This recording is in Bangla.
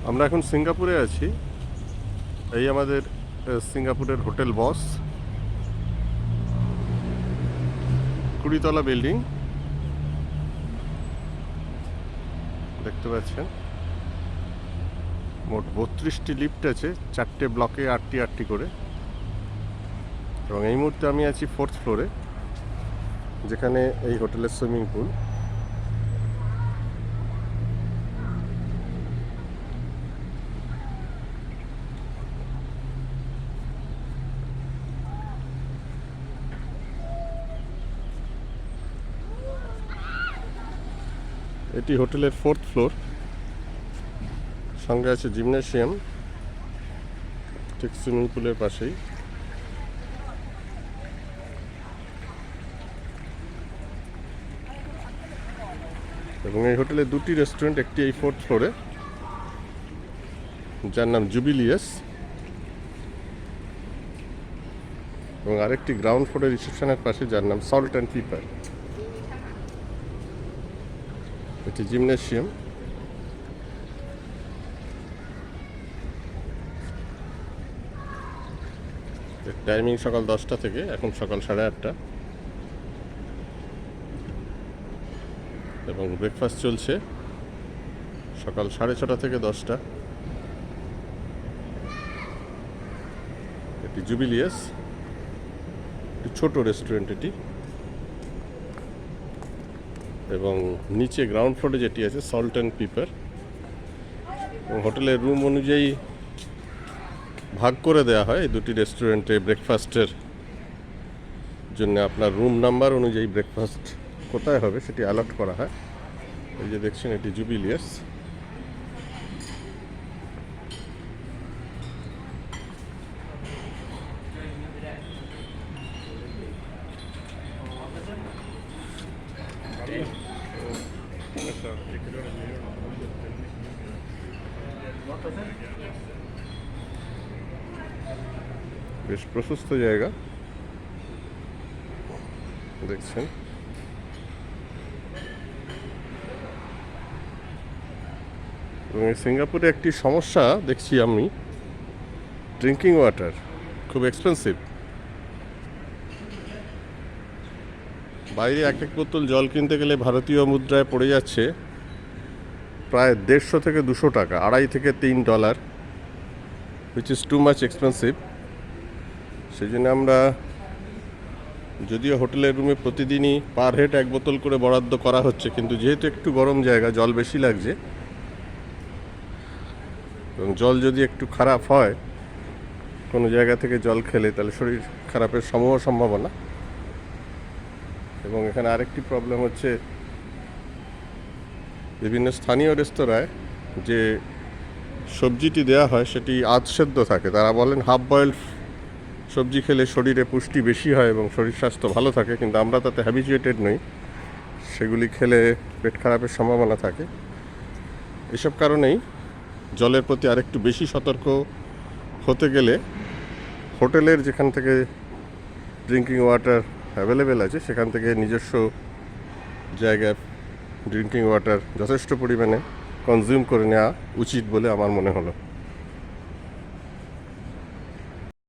আমরা এখন সিঙ্গাপুরে আছি। এই আমাদের সিঙ্গাপুরের হোটেল বস, 20 তলা বিল্ডিং দেখতে পাচ্ছেন। মোট 32টি লিফট আছে, 4টে ব্লকে 8টি করে। এবং এই মুহূর্তে আমি আছি 4th ফ্লোরে, যেখানে এই হোটেলের সুইমিং পুল। এটি হোটেলের 4th ফ্লোর, সঙ্গে আছে জিমনেশিয়াম ঠিক সুইমিং পুলের পাশেই। এবং এই হোটেলে 2টি রেস্টুরেন্ট, একটি এই 4th ফ্লোরে যার নাম জুবিলিয়াস, এবং আরেকটি গ্রাউন্ড ফ্লোরে রিসেপশনের পাশে যার নাম সল্ট অ্যান্ড পিপার। এটি জিমনেশিয়াম। টাইমিং সকাল 10টা থেকে, এখন সকাল 8:30, এবং ব্রেকফাস্ট চলছে সকাল 6:30 থেকে 10টা। এটি জুবিলিয়াস, একটি ছোট রেস্টুরেন্ট এটি। এবং নিচে গ্রাউন্ড ফ্লোরে যেটি আছে সল্ট অ্যান্ড পিপার। এবং হোটেলের রুম অনুযায়ী ভাগ করে দেওয়া হয় এই দুটি রেস্টুরেন্টে। ব্রেকফাস্টের জন্য আপনার রুম নাম্বার অনুযায়ী ব্রেকফাস্ট কোথায় হবে সেটি অ্যালট করা হয়। এই যে দেখছেন, এটি জুবিলিয়াস। বেশ প্রশস্ত জায়গা দেখছেন। এবং এই সিঙ্গাপুরে একটি সমস্যা দেখছি আমি, ড্রিঙ্কিং ওয়াটার খুব এক্সপেন্সিভ। বাইরে এক বোতল জল কিনতে গেলে ভারতীয় মুদ্রায় পড়ে যাচ্ছে প্রায় 150 থেকে 200 টাকা, $2.5 থেকে $3, which is too much expensive. সেই জন্য আমরা, যদিও হোটেলের রুমে প্রতিদিনই পার হেড 1 বোতল করে বরাদ্দ করা হচ্ছে, কিন্তু যেহেতু একটু গরম জায়গা, জল বেশি লাগছে, এবং জল যদি একটু খারাপ হয় কোনো জায়গা থেকে জল খেলে, তাহলে শরীর খারাপের সম্ভাবনা। এবং এখানে আরেকটি প্রবলেম হচ্ছে, বিভিন্ন স্থানীয় রেস্তোরাঁয় যে সবজিটি দেওয়া হয় সেটি আধসেদ্ধ থাকে। তারা বলেন হাফ বয়েলড সবজি খেলে শরীরে পুষ্টি বেশি হয় এবং শরীর স্বাস্থ্য ভালো থাকে, কিন্তু আমরা তাতে হ্যাবিচুয়েটেড নই। সেগুলি খেলে পেট খারাপের সম্ভাবনা থাকে। এসব কারণেই জলের প্রতি আরেকটু বেশি সতর্ক হতে গেলে হোটেলের যেখান থেকে ড্রিঙ্কিং ওয়াটার অ্যাভেলেবেল আছে সেখান থেকে নিজস্ব জায়গায় ড্রিঙ্কিং ওয়াটার যথেষ্ট পরিমাণে কনজিউম করে নেওয়া উচিত বলে আমার মনে হলো।